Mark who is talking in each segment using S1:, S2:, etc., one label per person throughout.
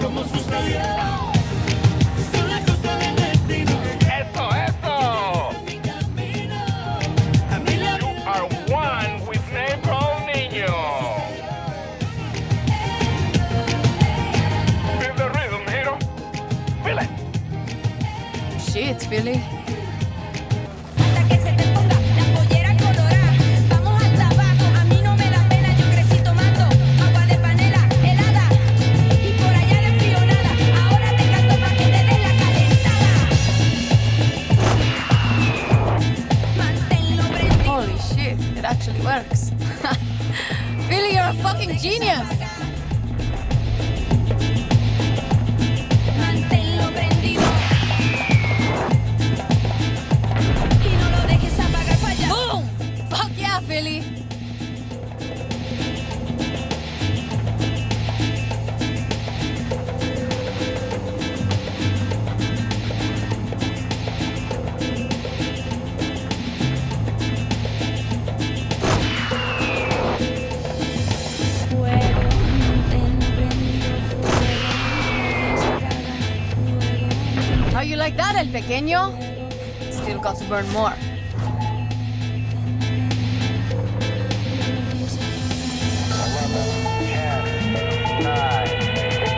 S1: como sucedió. Son las cosas del destino.
S2: ¡Eso, eso!
S1: A mi lado.
S2: You are one with Negro Niño. Feel the rhythm, hero. Feel it.
S3: Shit, Philly.
S4: Hasta que se te ponga la pollera colorada. Vamos hasta abajo, a mí no me da pena. Yo crecí tomando agua de panela helada. Y por allá de frío nada. Ahora te canto pa' que te des la calentada. Manténlo prendido.
S3: Holy shit, it actually works. Philly, you're a fucking genius.
S4: Manténlo prendido. Y no lo dejes apagar para allá.
S3: Boom! Fuck yeah, Philly.
S4: Fuego, manténlo prendido. Fuego.
S3: How you like that, el pequeño? Still got to burn more.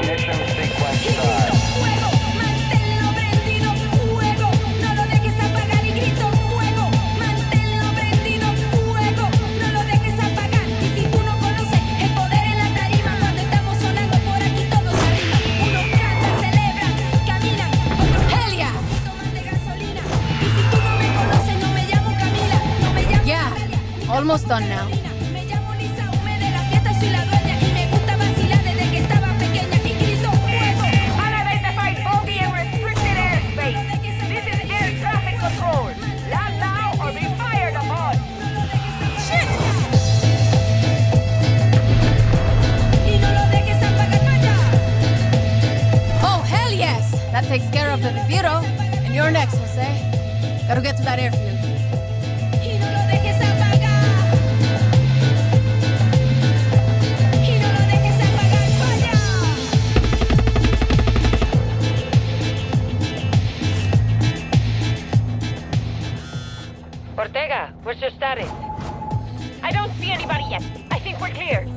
S2: Ignition sequence
S4: Y grito fuego, manténlo prendido, fuego, no lo dejes apagar y grito fuego, manténlo prendido, fuego, no lo dejes apagar. Y si tú no conoces el poder en la tarima, cuando estamos sonando por aquí todos arriba, unos cantan, celebran, caminan, otros
S3: Hell yeah!
S4: toman de gasolina. Y si tú no me conoces, no me llamo Camila, no me llamo
S3: Yeah,
S4: Natalia,
S3: almost done now.
S4: me llamo Lisa, de la fiesta soy la dueña y me gusta vacilar desde que estaba pequeña y grito fuego.
S5: Unidentified bogey in restricted airspace. This is air traffic control. Land now or be fired upon.
S4: Y no lo dejes apagar para allá.
S3: Oh, hell yes! That takes care of the Viviro. And you're next, Jose. Gotta get to that airfield.
S4: Y no lo dejes apagar. Y no lo dejes apagar para allá.
S5: Ortega, where's your status? I don't see anybody yet. I think we're clear.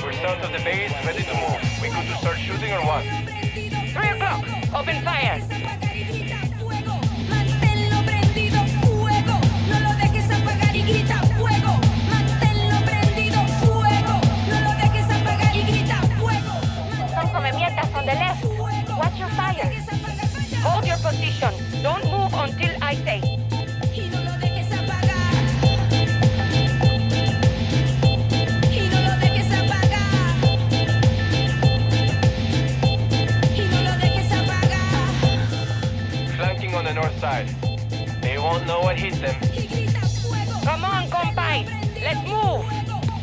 S2: We're south of the base, ready to move. We good to start shooting or what?
S5: 3 o'clock. Open fire.
S4: Apagar y grita fuego. Manténlo prendido, fuego. No lo dejes apagar y grita fuego. Manténlo prendido, fuego. No lo dejes apagar y grita fuego.
S5: Some come mierdas on the left. Watch your fire. Hold your position. Don't move until I say.
S4: Y no lo dejes apagar. Y no lo dejes apagar. Y no lo dejes apagar.
S2: Flanking on the north side. They won't know what hit them.
S4: Y grita fuego.
S5: Come on, compay. Let's move.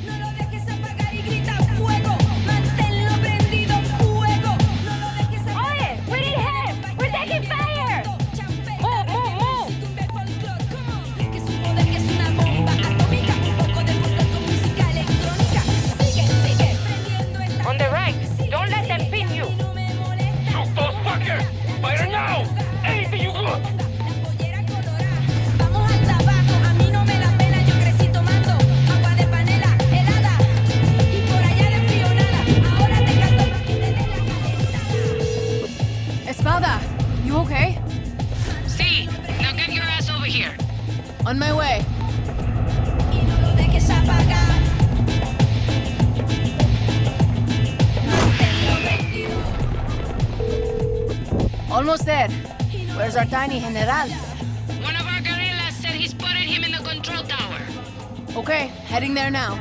S4: No lo dejes apagar y grita fuego. Manténlo prendido, fuego. No lo dejes apagar.
S5: Oye, we need help. We're taking fire. Move, move, move.
S4: Que su poder que es una bomba atómica. Un poco de folclore con música electrónica. Sigue, sigue prendiendo esta.
S5: On the right. Don't let them pin you.
S4: No me molesta.
S2: Shoot those fuckers! Fire now! Anything you got!
S4: Pollera colorada. Vamos hasta abajo, a mí no me da pena. Yo crecí tomando agua de panela helada. Y por allá de frío nada. Ahora te canto pa' que te des la calentada.
S3: Espada, you okay?
S6: See, now get your ass over here.
S3: On my way.
S4: Y no lo dejes apagar. Manténlo prendido.
S3: Almost there. Where's our tiny general?
S6: One of our guerrillas said he spotted him in the control tower.
S3: Okay, heading there now.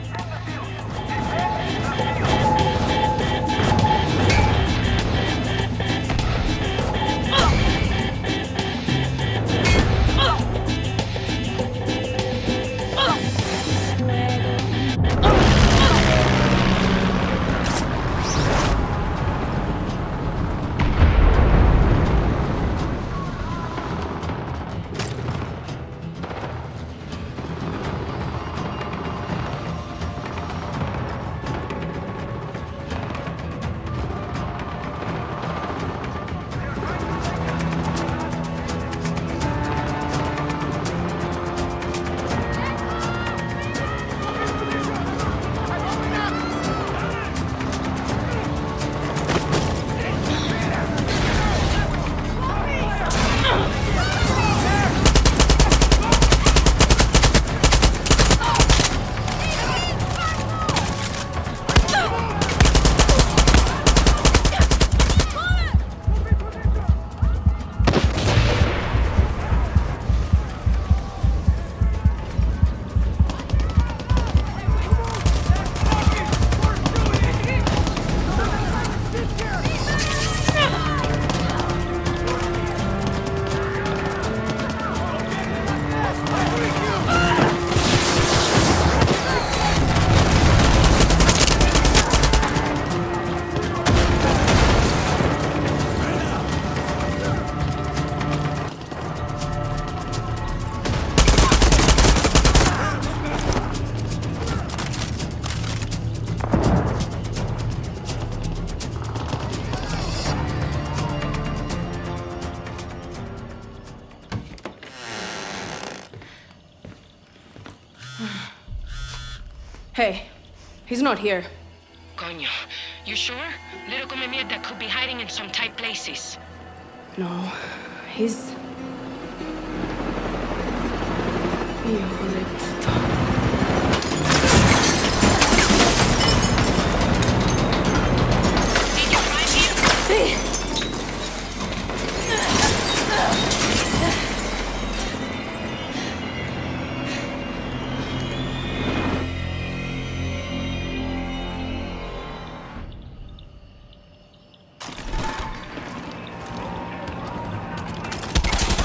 S7: Hey, he's not here.
S6: Coño. You sure? Little come mierda could be hiding in some tight places.
S7: No, he's... Hijo de puta.
S6: Did you find him?
S7: Sí.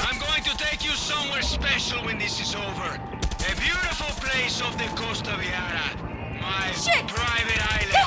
S8: I'm going to take you somewhere special when this is over. A beautiful place off the Costa Viara. My
S3: Shit!
S8: private island.